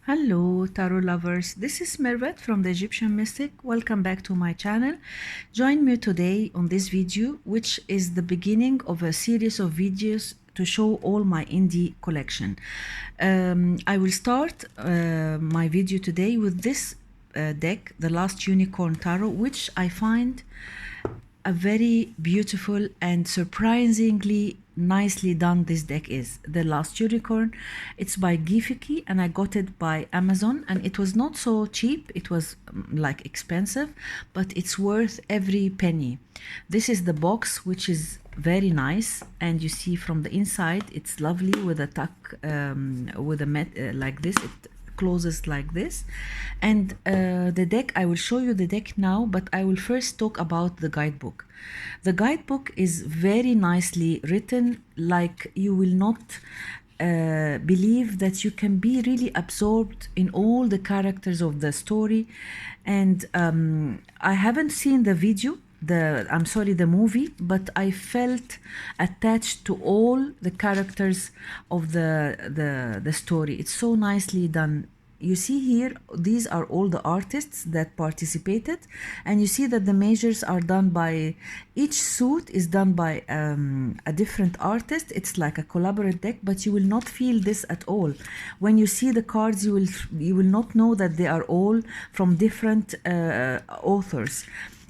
Hello, tarot lovers. This is Mervet from the Egyptian Mystic. Welcome back to my channel. Join me today on this video, which is the beginning of a series of videos to show all my indie collection. I will start my video today with this deck, the Last Unicorn Tarot, which I find a very beautiful and surprisingly nicely done this deck is. The Last Unicorn. It's by Gifiki and I got it by Amazon, and it was not so cheap. It was like expensive, but it's worth every penny. This is the box, which is very nice, and you see from the inside it's lovely with a tuck, with a like this. It closes like this. And the deck, I will show you the deck now, but I will first talk about the guidebook. The guidebook is very nicely written, like you will not believe that you can be really absorbed in all the characters of the story. And I haven't seen the video, the movie, but I felt attached to all the characters of the story. It's so nicely done. You see here, these are all the artists that participated, and you see that the measures are done by, each suit is done by a different artist. It's like a collaborative deck, but you will not feel this at all. When you see the cards, you will not know that they are all from different authors.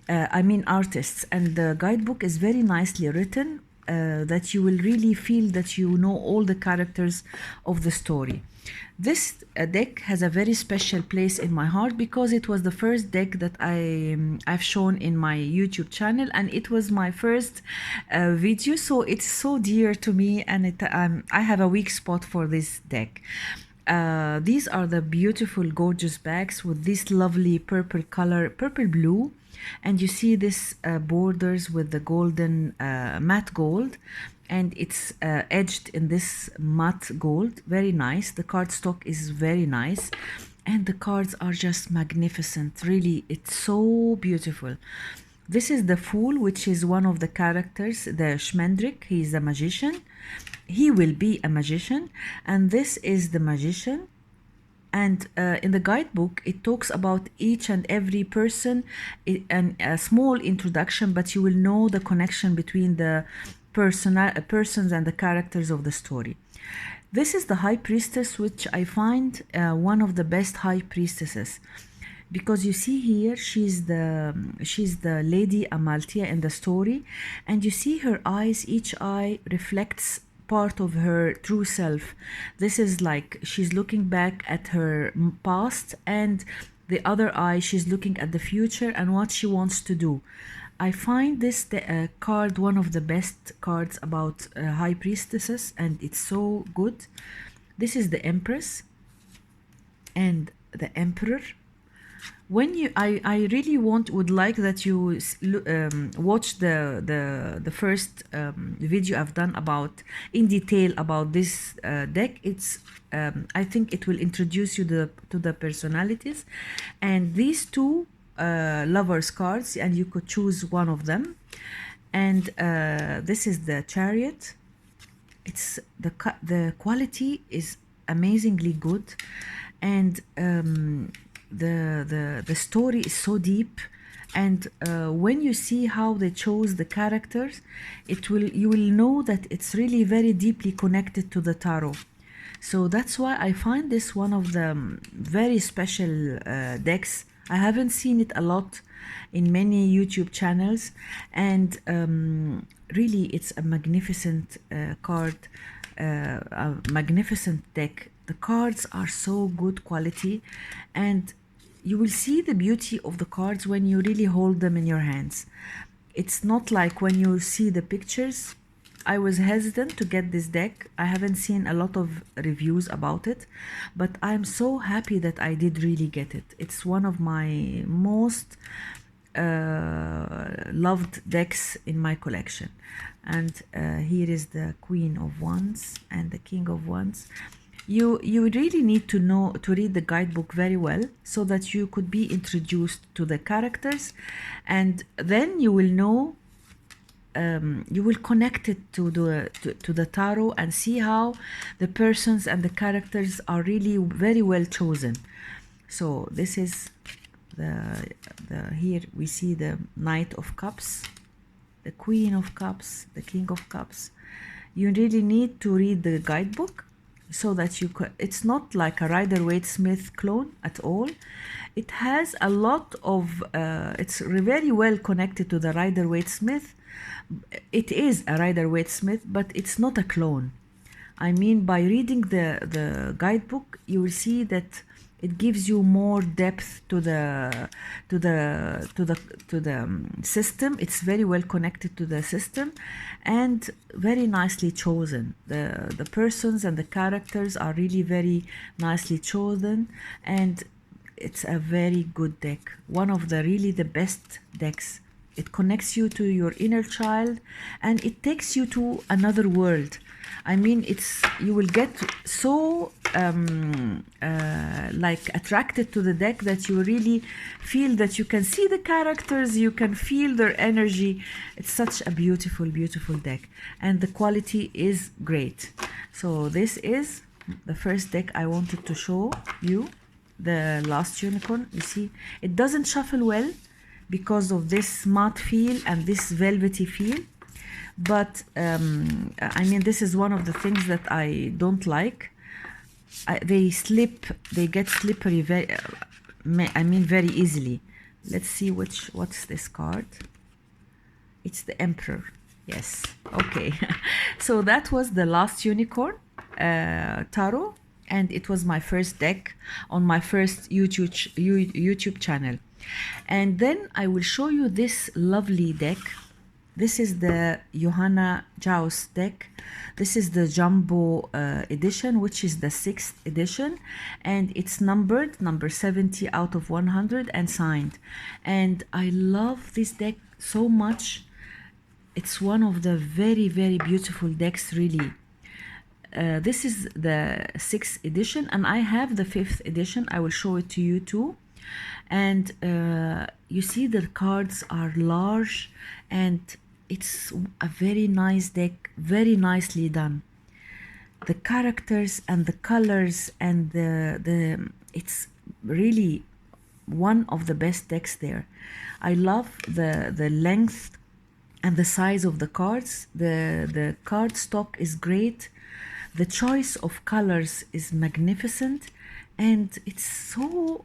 Artists. And the guidebook is very nicely written, that you will really feel that you know all the characters of the story. This deck has a very special place in my heart because it was the first deck that I've shown in my YouTube channel, and it was my first video, so it's so dear to me, and I have a weak spot for this deck. These are the beautiful, gorgeous bags with this lovely purple color, purple blue. And you see this borders with the golden matte gold, and it's edged in this matte gold. Very nice. The cardstock is very nice, and the cards are just magnificent. Really, it's so beautiful. This is the Fool, which is one of the characters, the Schmendrick. He is a magician. He will be a magician. And this is the Magician. And in the guidebook, it talks about each and every person, and a small introduction, but you will know the connection between the persons and the characters of the story. This is the High Priestess, which I find one of the best High Priestesses, because you see here she's the Lady Amalthea in the story, and you see her eyes. Each eye reflects part of her true self. This is like she's looking back at her past, and the other eye she's looking at the future and what she wants to do. I find this card one of the best cards about High Priestesses, and it's so good. This is the Empress and the Emperor. When I really would like that you watch the first video I've done in detail about this deck. It's I think it will introduce you to the personalities, and these two lovers cards, and you could choose one of them. And this is the Chariot. It's the quality is amazingly good, and the story is so deep, and when you see how they chose the characters, you will know that it's really very deeply connected to the tarot. So that's why I find this one of the very special decks. I haven't seen it a lot in many YouTube channels, and really it's a magnificent card, a magnificent deck. The cards are so good quality, and you will see the beauty of the cards when you really hold them in your hands. It's not like when you see the pictures. I was hesitant to get this deck. I haven't seen a lot of reviews about it, but I'm so happy that I did really get it. It's one of my most loved decks in my collection. And here is the Queen of Wands and the King of Wands. You really need to read the guidebook very well, so that you could be introduced to the characters, and then you will know you will connect it to the tarot and see how the persons and the characters are really very well chosen. So this is the here we see the Knight of Cups, the Queen of Cups, the King of Cups. You really need to read the guidebook so that you could, it's not like a Rider-Waite Smith clone at all. It has a lot of, it's very well connected to the Rider-Waite Smith. It is a Rider-Waite Smith, but it's not a clone. I mean, by reading the guidebook, you will see that it gives you more depth to the system. It's very well connected to the system and very nicely chosen. The persons and the characters are really very nicely chosen, and it's a very good deck. One of the really the best decks. It connects you to your inner child, and it takes you to another world. I mean, it's, you will get so like attracted to the deck that you really feel that you can see the characters, you can feel their energy. It's such a beautiful, beautiful deck, and the quality is great. So this is the first deck I wanted to show you, the Last Unicorn. You see, it doesn't shuffle well because of this matte feel and this velvety feel. But I mean, this is one of the things that I don't like. They get slippery very, I mean, very easily. Let's see what's this card. It's the Emperor. Yes. Okay. So that was the Last Unicorn Tarot, and it was my first deck on my first YouTube channel. And then I will show you this lovely deck. This is the Johanna Jaus deck. This is the Jumbo edition, which is the 6th edition, and it's numbered number 70 out of 100 and signed. And I love this deck so much. It's one of the very, very beautiful decks, really. This is the 6th edition, and I have the 5th edition. I will show it to you too. And you see the cards are large, and it's a very nice deck, very nicely done. The characters and the colors and it's really one of the best decks there. I love the length and the size of the cards. The card stock is great. The choice of colors is magnificent, and it's so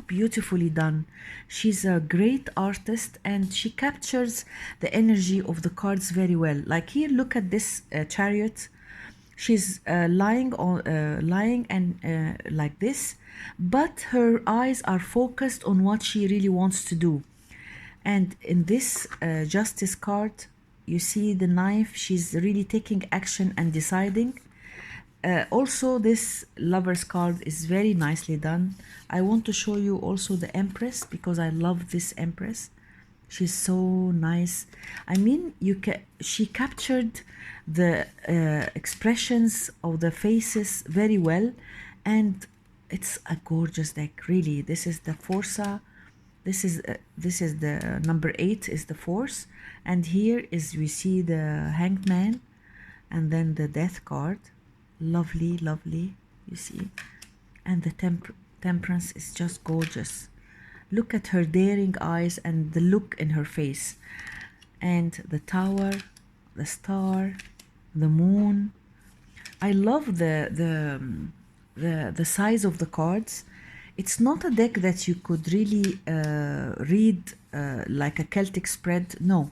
beautifully done. She's a great artist, and she captures the energy of the cards very well. Like here, look at this chariot. She's lying and like this, but her eyes are focused on what she really wants to do. And in this Justice card, you see the knife. She's really taking action and deciding. Also, this Lover's card is very nicely done. I want to show you also the Empress, because I love this Empress. She's so nice. I mean, she captured the expressions of the faces very well, and it's a gorgeous deck, really. This is the Forza. This is the number 8 is the Force, and here is we see the Hanged Man, and then the Death card. Lovely, lovely, you see. And the Temperance is just gorgeous. Look at her daring eyes and the look in her face. And the Tower, the Star, the Moon. I love the size of the cards. It's not a deck that you could really read like a Celtic spread. No.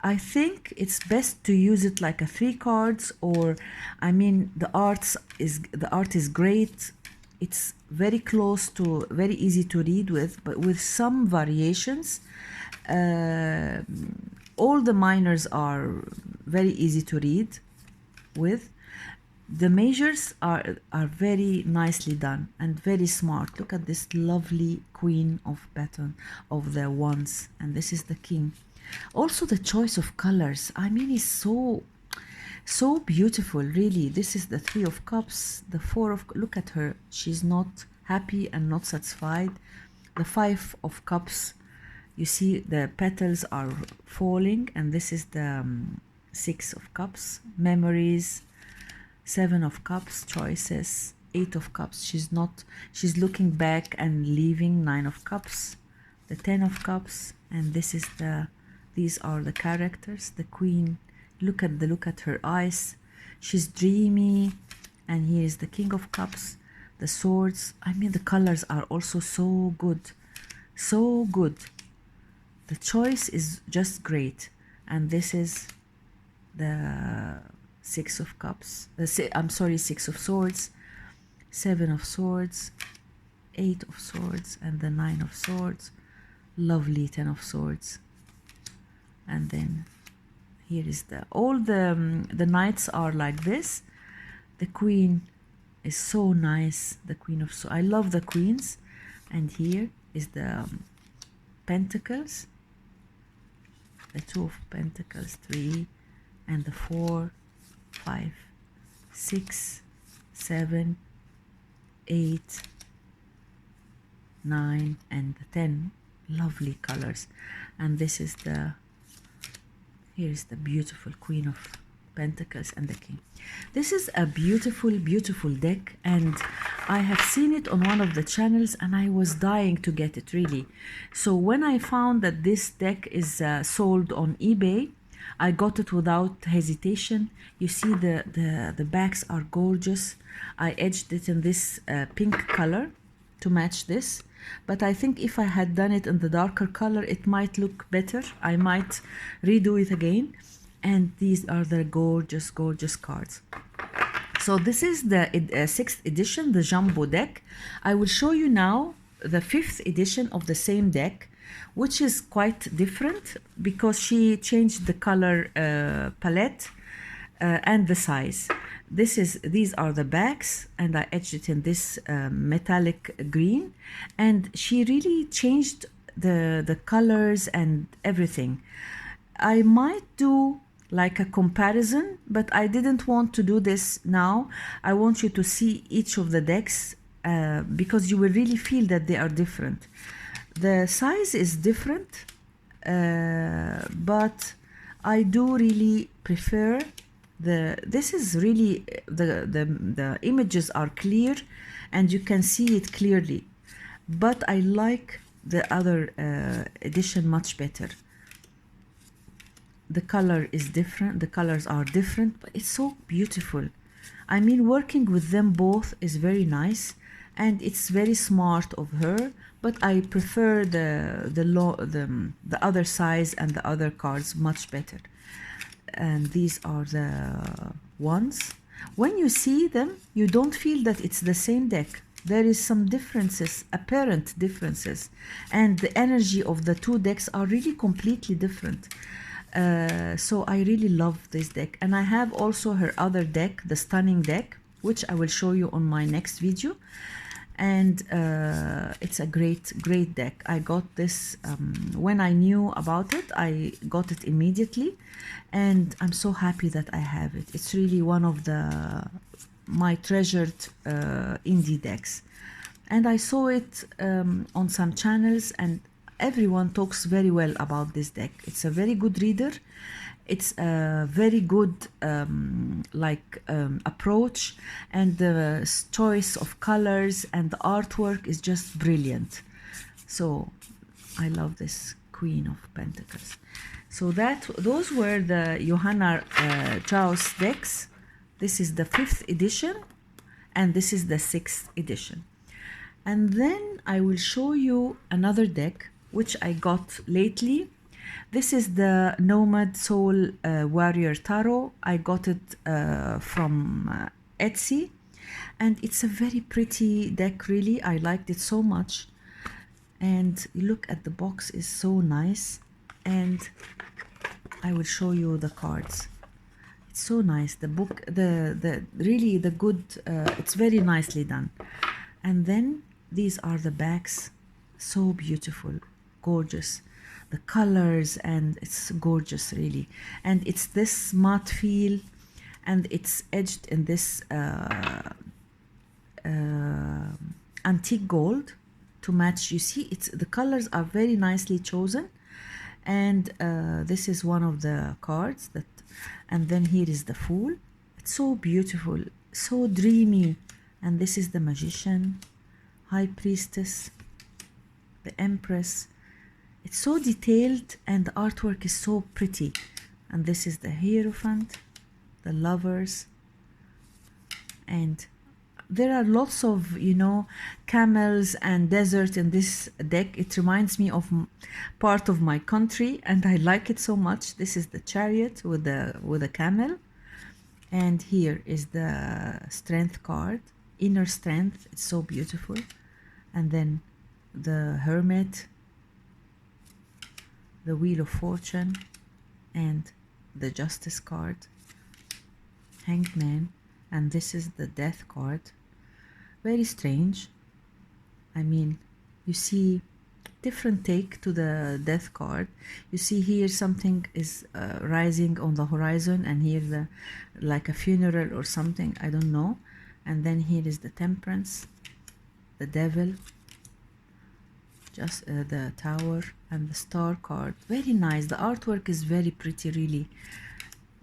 I think it's best to use it like a 3 cards, or I mean, the art is great. It's very close to, very easy to read with, but with some variations. All the minors are very easy to read with. The majors are very nicely done and very smart. Look at this lovely Queen of Baton of the Wands, and this is the King. Also, the choice of colors, I mean, is so beautiful, really. This is the 3 of Cups, the 4 of, look at her, she's not happy and not satisfied. The 5 of Cups, You see the petals are falling, and this is the Six of Cups, memories, Seven of Cups, choices, Eight of Cups. She's looking back and leaving. Nine of Cups, the Ten of Cups, and these are the characters. The Queen, look at her eyes. She's dreamy, and here is the King of Cups, the Swords. I mean, the colors are also so good, so good. The choice is just great, and this is the Six of Cups. I'm sorry, Six of Swords, Seven of Swords, Eight of Swords, and the Nine of Swords. Lovely Ten of Swords. And then here is all the knights are like this. The Queen is so nice. The Queen of Swords. I love the queens. And here is the Pentacles. The Two of Pentacles, 3, and the 4, 5, 6, 7, 8, 9, and the 10. Lovely colors. And this is here's the beautiful Queen of Pentacles and the King. This is a beautiful, beautiful deck, and I have seen it on one of the channels, and I was dying to get it, really. So when I found that this deck is sold on eBay, I got it without hesitation. You see the backs are gorgeous. I edged it in this pink color to match this, but I think if I had done it in the darker color, it might look better. I might redo it again. And these are the gorgeous, gorgeous cards. So this is the 6th edition, the jumbo deck. I will show you now the 5th edition of the same deck, which is quite different because she changed the color palette and the size. These are the backs, and I edged it in this metallic green, and she really changed the colors and everything. I might do like a comparison, but I didn't want to do this now. I want you to see each of the decks because you will really feel that they are different. The size is different, but I do really prefer this is really the images are clear and you can see it clearly, but I like the other edition much better. The color is different, the colors are different, but it's so beautiful. I mean, working with them both is very nice, and it's very smart of her, but I prefer the other size and the other cards much better. And these are the ones. When you see them, you don't feel that it's the same deck. There is some differences, apparent differences, and the energy of the two decks are really completely different. So I really love this deck, and I have also her other deck, the Stunning deck, which I will show you on my next video. And it's a great deck. I got this when I knew about it. I got it immediately, and I'm so happy that I have it. It's really one of my treasured indie decks, and I saw it on some channels, and everyone talks very well about this deck. It's a very good reader. It's a very good approach, and the choice of colors and the artwork is just brilliant. So I love this Queen of Pentacles. So those were the Johanna Jaus decks. This is the 5th edition, and this is the 6th edition. And then I will show you another deck which I got lately. This is the Nomad Soul Warrior Tarot. I got it from Etsy, and it's a very pretty deck, really. I liked it so much. And look at the box, is so nice. And I will show you the cards. It's so nice. The book, really the good, it's very nicely done. And then these are the backs, so beautiful, gorgeous. The colors, and it's gorgeous, really. And it's this matte feel, and it's edged in this antique gold to match. You see, it's the colors are very nicely chosen. And this is one of the cards that, and then here is the Fool. It's so beautiful, so dreamy. And this is the Magician, High Priestess, the Empress. It's so detailed and the artwork is so pretty. And this is the Hierophant, the Lovers. And there are lots of, you know, camels and desert in this deck. It reminds me of part of my country and I like it so much. This is the Chariot with a camel. And here is the Strength card, Inner Strength. It's so beautiful. And then the Hermit, the Wheel of Fortune, and the Justice card, Hanged Man. And this is the Death card. Very strange. I mean, you see different take to the Death card. You see here something is rising on the horizon, and here the like a funeral or something, I don't know. And then here is the Temperance, the Devil, just the Tower, and the Star card. Very nice. The artwork is very pretty, really.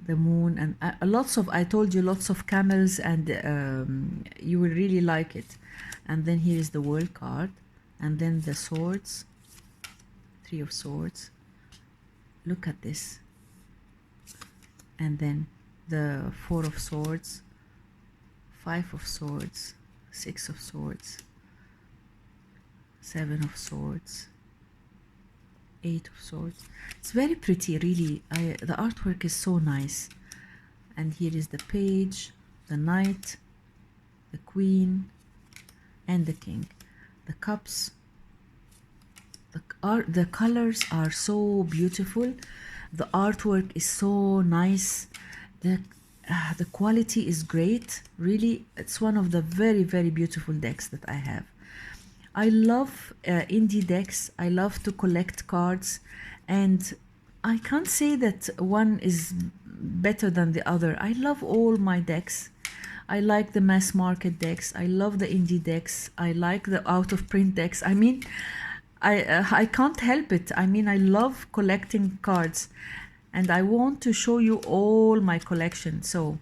The Moon, and lots of, I told you, lots of camels, and you will really like it. And then here is the World card, and then the Swords, Three of Swords. Look at this. And then the Four of Swords, Five of Swords, Six of Swords, Seven of Swords, Eight of Swords. It's very pretty, really. The artwork is so nice. And here is the Page, the Knight, the Queen, and the King. The Cups. The colors are so beautiful. The artwork is so nice. The quality is great. Really, it's one of the very, very beautiful decks that I have. I love indie decks. I love to collect cards, and I can't say that one is better than the other. I love all my decks. I like the mass market decks. I love the indie decks. I like the out of print decks. I mean, I can't help it. I mean, I love collecting cards, and I want to show you all my collection. So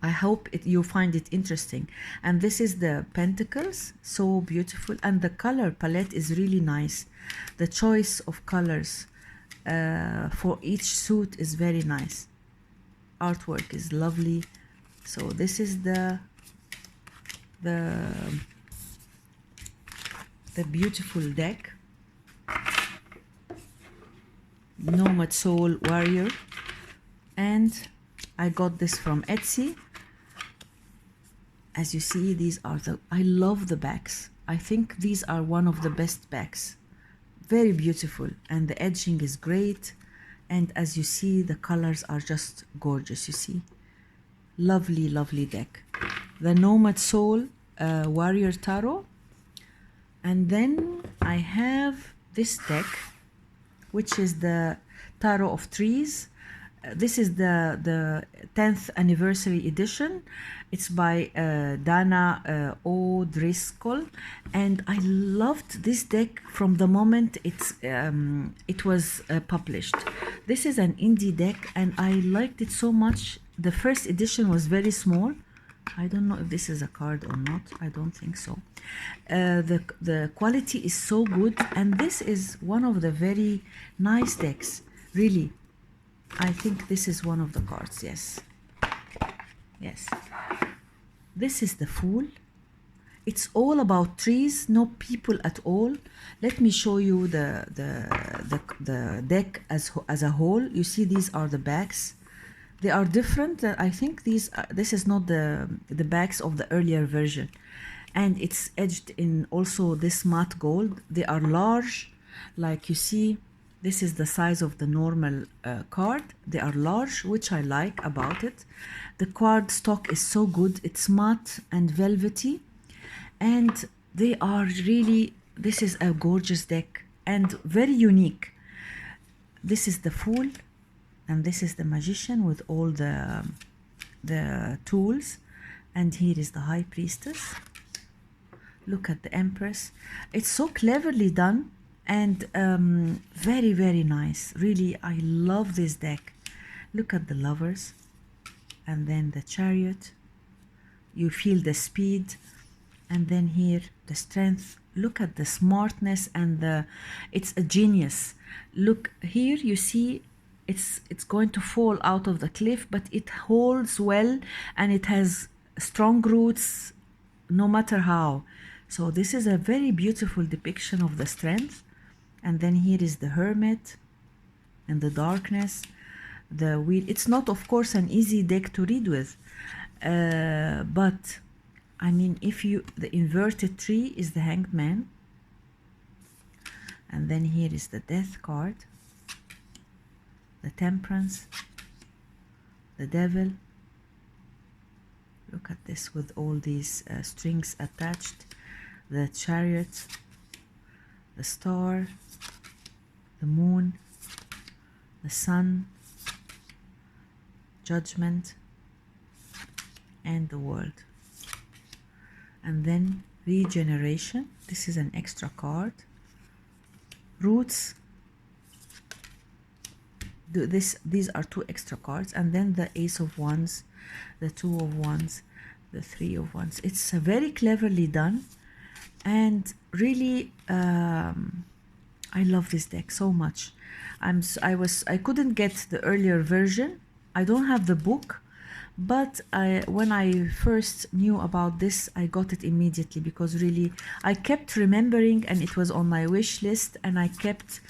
I hope you find it interesting. And this is the Pentacles, so beautiful. And the color palette is really nice. The choice of colors for each suit is very nice. Artwork is lovely. So this is the beautiful deck. Nomad Soul Warrior. And I got this from Etsy. As you see, these are I love the backs. I think these are one of the best backs. Very beautiful, and the edging is great. And as you see, the colors are just gorgeous, you see. Lovely, lovely deck. The Nomad Soul Warrior Tarot. And then I have this deck, which is the Tarot of Trees. This is the 10th anniversary edition. It's by Dana O'Driscoll, and I loved this deck from the moment it was published. This is an indie deck, and I liked it so much. The first edition was very small. I don't know if this is a card or not. I don't think so. The quality is so good, and this is one of the very nice decks, really. I think this is one of the cards, yes. Yes. This is the Fool. It's all about trees, no people at all. Let me show you the deck as a whole. You see, these are the backs. They are different. I think this is not the backs of the earlier version. And it's edged in also this matte gold. They are large, like you see. This is the size of the normal card. They are large, which I like about it. The card stock is so good. It's matte and velvety. And they are really, this is a gorgeous deck and very unique. This is the Fool, and this is the Magician with all the tools. And here is the High Priestess. Look at the Empress. It's so cleverly done and very, very nice. Really, I love this deck. Look at the Lovers and then the Chariot. You feel the speed, and then here the Strength. Look at the smartness and it's a genius. Look here, you see it's going to fall out of the cliff, but it holds well and it has strong roots no matter how. So this is a very beautiful depiction of the Strength. And then here is the Hermit and the Darkness, the Wheel. It's not, of course, an easy deck to read with, but I mean, if you, the inverted tree is the Hanged Man, and then here is the Death card, the Temperance, the Devil. Look at this with all these strings attached, the Chariot, the Star, the Moon, the Sun, Judgment, and the World. And then Regeneration. This is an extra card. Roots. These are two extra cards. And then the Ace of Wands, the Two of Wands, the Three of Wands. It's very cleverly done, and really I love this deck so much. I couldn't get the earlier version. I don't have the book, but when I first knew about this, I got it immediately, because really I kept remembering, and it was on my wish list, and I kept,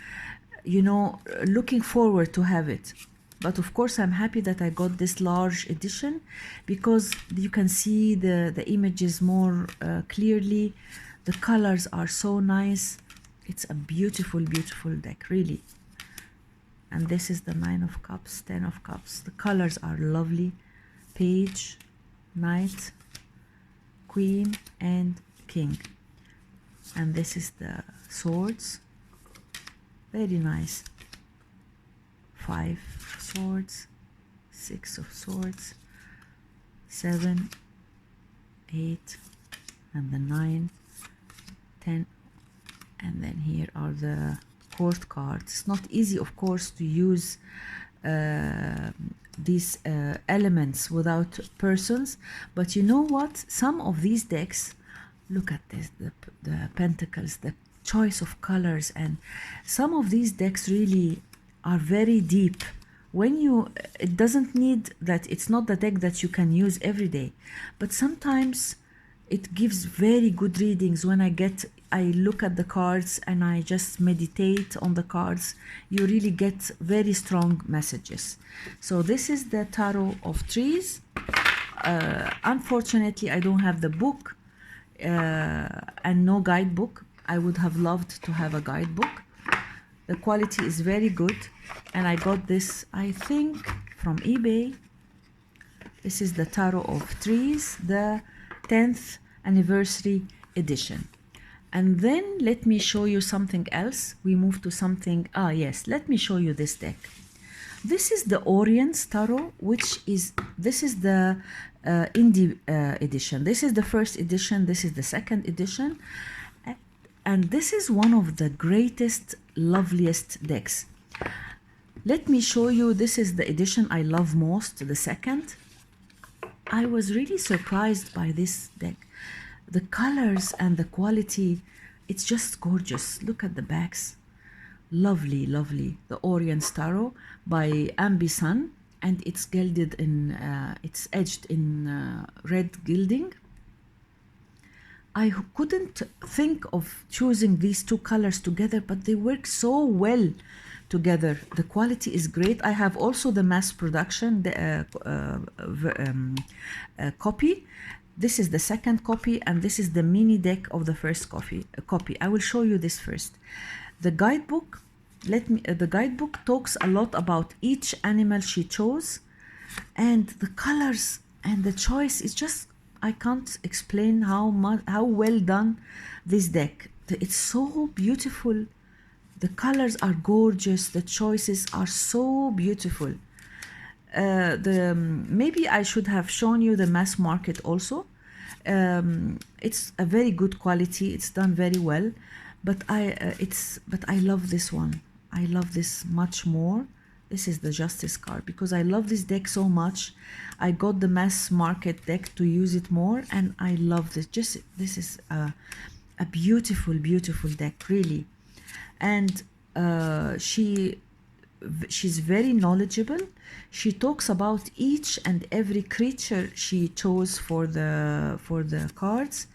you know, looking forward to have it. But of course I'm happy that I got this large edition, because you can see the images more clearly. The colors are so nice. It's a beautiful, beautiful deck, really. And this is the Nine of Cups, Ten of Cups. The colors are lovely. Page, Knight, Queen, and King. And this is the Swords. Very nice. Five Swords, Six of Swords, 7, 8, and the 9, 10. And then here are the court cards. It's not easy, of course, to use these elements without persons, but you know what? Some of these decks, look at this, the pentacles, the choice of colors, and some of these decks really are very deep. When you, it doesn't need that, it's not the deck that you can use every day, but sometimes it gives very good readings. When I look at the cards and I just meditate on the cards, you really get very strong messages. So this is the Tarot of Trees. Unfortunately, I don't have the book and no guidebook. I would have loved to have a guidebook. The quality is very good, and I got this, I think, from eBay. This is the Tarot of Trees, the 10th anniversary edition. And then let me show you something else. We move to something, yes, let me show you this deck. This is the Oriens Tarot, this is the indie edition. This is the first edition, this is the second edition. And this is one of the greatest, loveliest decks. Let me show you, this is the edition I love most, the second. I was really surprised by this deck. The colors and the quality, it's just gorgeous. Look at the backs. Lovely, lovely. The Oriens Tarot by Ambi-Sun, and it's gilded in, it's edged in red gilding. I couldn't think of choosing these two colors together, but they work so well together. The quality is great. I have also the mass production copy. This is the second copy, and this is the mini deck of the first copy. I will show you this first. The guidebook, the guidebook talks a lot about each animal she chose, and the colors and the choice is just, I can't explain how well done this deck. It's so beautiful. The colors are gorgeous. The choices are so beautiful. Maybe I should have shown you the mass market also. It's a very good quality. It's done very well, but I love this one. I love this much more. This is the Justice card because I love this deck so much. I got the mass market deck to use it more, and I love this. This is a beautiful, beautiful deck, really. And she's very knowledgeable. She talks about each and every creature she chose for the cards,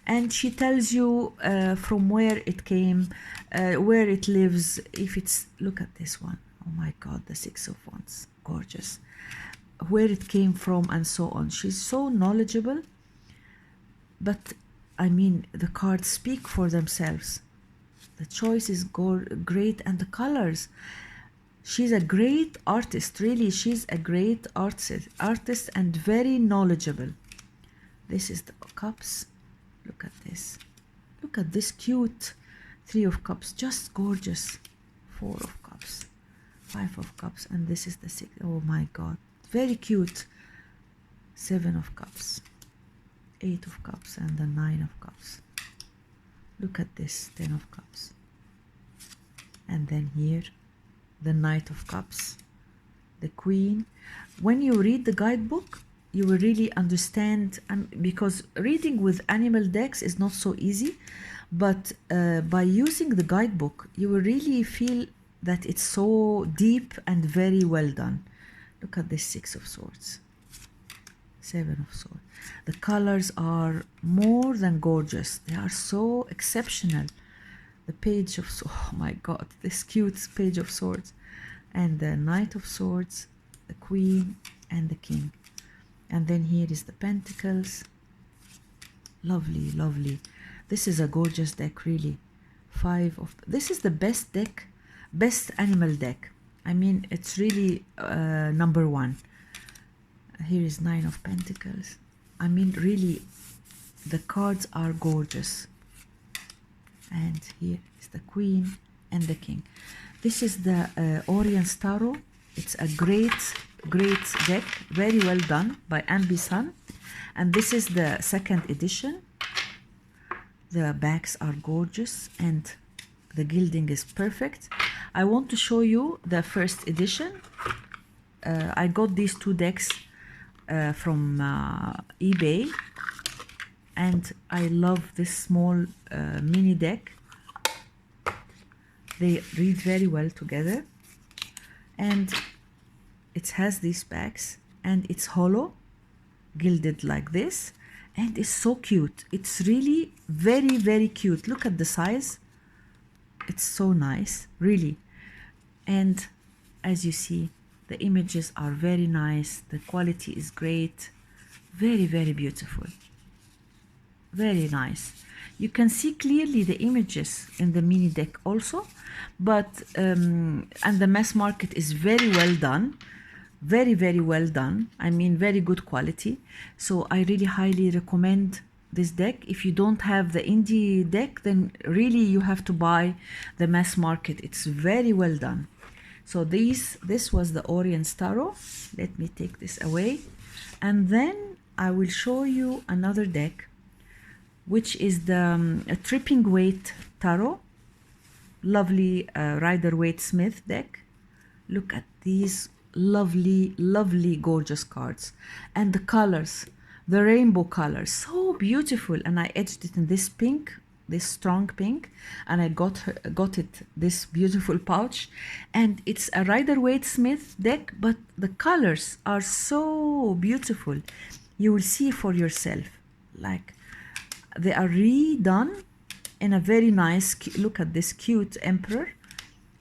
and she tells you from where it came, where it lives. If it's, look at this one. Oh my God, the Six of Wands, gorgeous. Where it came from and so on. She's so knowledgeable, but I mean, the cards speak for themselves. The choice is great, and the colors. She's a great artist, really. She's a great artist and very knowledgeable. This is the Cups. Look at this. Look at this cute Three of Cups, just gorgeous. Four of Cups, Five of Cups, and this is the Six. Oh my God, very cute. Seven of Cups, Eight of Cups, and the Nine of Cups. Look at this, 10 of Cups. And then here, the Knight of Cups, the Queen. When you read the guidebook, you will really understand, because reading with animal decks is not so easy, but by using the guidebook, you will really feel that it's so deep and very well done. Look at this Six of Swords, Seven of Swords. The colors are more than gorgeous. They are so exceptional. The Page of Swords, oh my God, this cute Page of Swords. And the Knight of Swords, the Queen, and the King. And then here is the Pentacles. Lovely, lovely. This is a gorgeous deck, really. This is the best deck, best animal deck. I mean, it's really number one. Here is Nine of Pentacles. I mean, really, the cards are gorgeous. And here is the Queen and the King. This is the Oriens Tarot. It's a great deck, very well done by Ambi-san. And this is the second edition. The backs are gorgeous and the gilding is perfect. I want to show you the first edition. I got these two decks from eBay, and I love this small mini deck. They read very well together, and it has these backs, and it's hollow, gilded like this, and it's so cute. It's really very, very cute. Look at the size. It's so nice, really. And as you see, the images are very nice. The quality is great. Very, very beautiful. Very nice. You can see clearly the images in the mini deck also, but and the mass market is very well done. Very, very well done. I mean, very good quality. So I really highly recommend this deck. If you don't have the indie deck, then really you have to buy the mass market. It's very well done. So this was the Oriens Tarot. Let me take this away. And then I will show you another deck, which is the Trippin Waite Tarot. Lovely Rider-Waite-Smith deck. Look at these lovely, lovely, gorgeous cards. And the colors, the rainbow colors, so beautiful. And I edged it in this pink, this strong pink, and I got it this beautiful pouch. And it's a Rider-Waite-Smith deck, but the colors are so beautiful. You will see for yourself. Like, they are redone in a very nice, look at this cute emperor,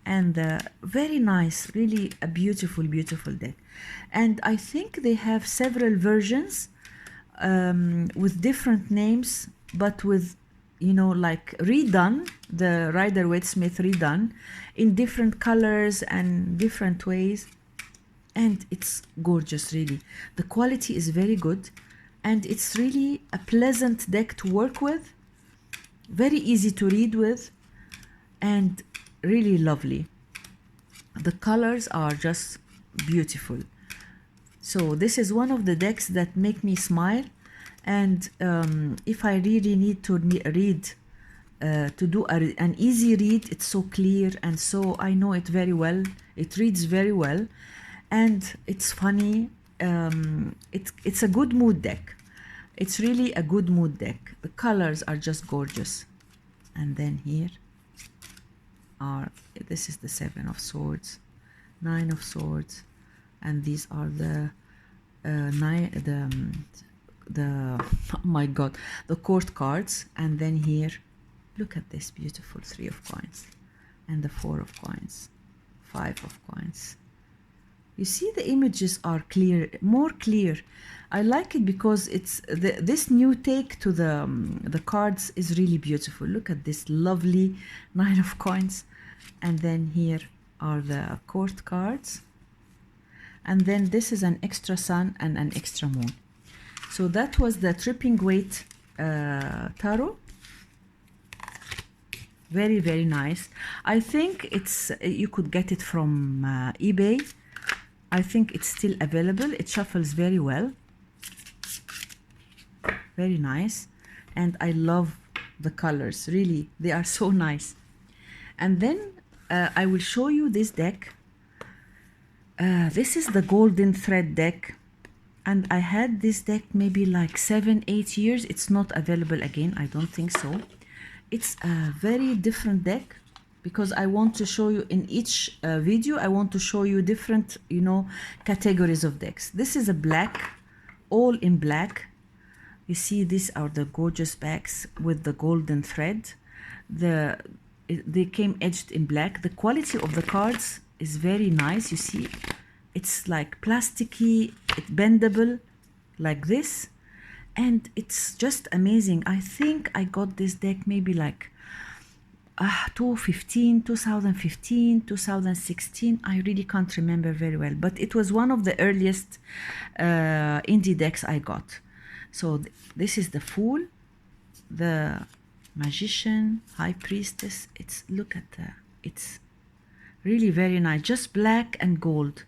and very nice, really a beautiful, beautiful deck. And I think they have several versions with different names, but with, you know, like redone, the Rider-Waite-Smith redone in different colors and different ways. And it's gorgeous, really. The quality is very good, and it's really a pleasant deck to work with, very easy to read with, and really lovely. The colors are just beautiful. So this is one of the decks that make me smile, And if I really need to read, to do an easy read, it's so clear, and so I know it very well. It reads very well, and it's funny. It's a good mood deck. It's really a good mood deck. The colors are just gorgeous. And then here are, this is the 7 of Swords, 9 of Swords, and these are the oh my god, the court cards. And then here, look at this beautiful 3 of Coins, and the 4 of Coins, 5 of Coins. You see, the images are clear, more clear. I like it because it's this new take to the cards is really beautiful. Look at this lovely 9 of Coins. And then here are the court cards. And then this is an extra sun and an extra moon. So that was the Trippin Waite tarot. Very, very nice. I think it's, you could get it from eBay. I think it's still available. It shuffles very well. Very nice. And I love the colors. Really, they are so nice. And then I will show you this deck. This is the Golden Thread deck. And I had this deck maybe like 7-8 years. It's not available again. I don't think so. It's a very different deck, because I want to show you in each video, I want to show you different, you know, categories of decks. This is a black, all in black. You see, these are the gorgeous backs with the golden thread. They came edged in black. The quality of the cards is very nice. You see, it's like plasticky, it's bendable like this. And it's just amazing. I think I got this deck maybe like 2015, 2016. I really can't remember very well, but it was one of the earliest indie decks I got. So this is the Fool, the Magician, High Priestess. Look at the, it's really very nice, just black and gold,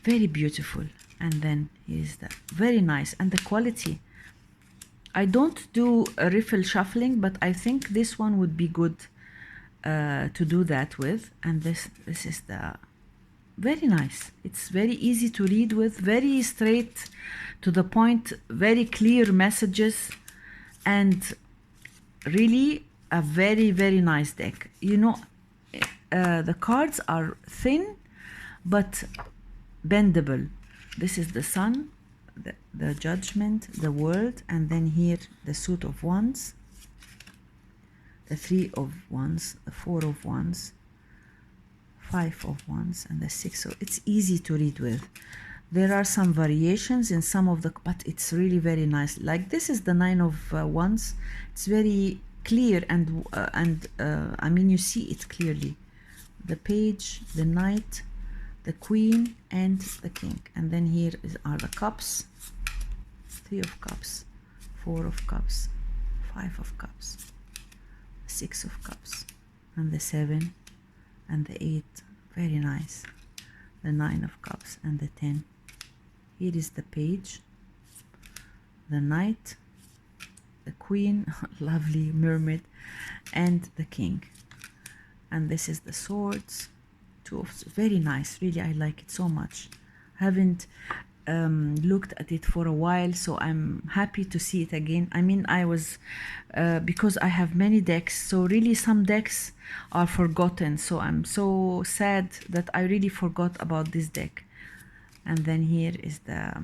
very beautiful. And then here's the, very nice, and the quality. I don't do a riffle shuffling, but I think this one would be good to do that with. And this is the, very nice. It's very easy to read with, very straight to the point, very clear messages, and really a very, very nice deck. You know, the cards are thin but bendable. This is the Sun, the Judgment, the World, and then here the Suit of Wands, the 3 of Wands, the 4 of Wands, 5 of Wands, and the 6. So it's easy to read with. There are some variations in some of the, but it's really very nice. Like this is the 9 of Wands. It's very clear, and I mean, you see it clearly. The Page, the Knight, the Queen, and the King. And then here are the Cups, 3 of Cups, 4 of Cups, 5 of Cups, 6 of Cups, and the 7, and the 8. Very nice. The 9 of Cups, and the 10. Here is the Page, the Knight, the Queen, lovely Mermaid, and the King. And this is the Swords, 2 of, very nice. Really, I like it so much. Haven't looked at it for a while, so I'm happy to see it again. I mean, I was because I have many decks, so really some decks are forgotten, so I'm so sad that I really forgot about this deck. And then here is the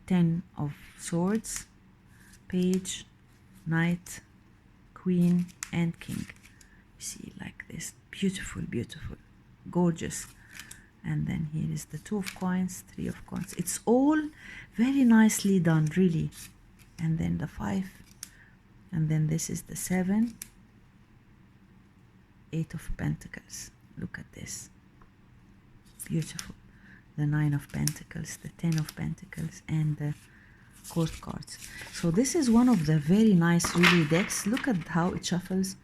10 of Swords, Page, Knight, Queen, and King. You see, like this, beautiful, beautiful, gorgeous. And then here is the 2 of Coins, 3 of Coins. It's all very nicely done, really. And then the 5, and then this is the 7, 8 of Pentacles. Look at this, beautiful. The 9 of Pentacles, the 10 of Pentacles, and the Court cards. So this is one of the very nice, really, decks. Look at how it shuffles.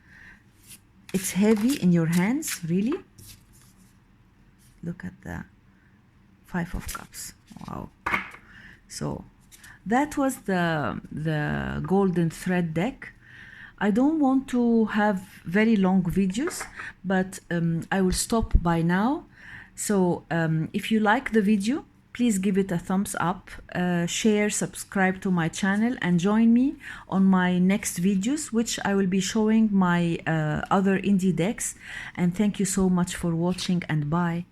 It's heavy in your hands, really. Look at the 5 of Cups. Wow. So that was the golden thread deck. I don't want to have very long videos, but I will stop by now. So if you like the video, please give it a thumbs up, share, subscribe to my channel, and join me on my next videos, which I will be showing my other indie decks. And thank you so much for watching, and bye.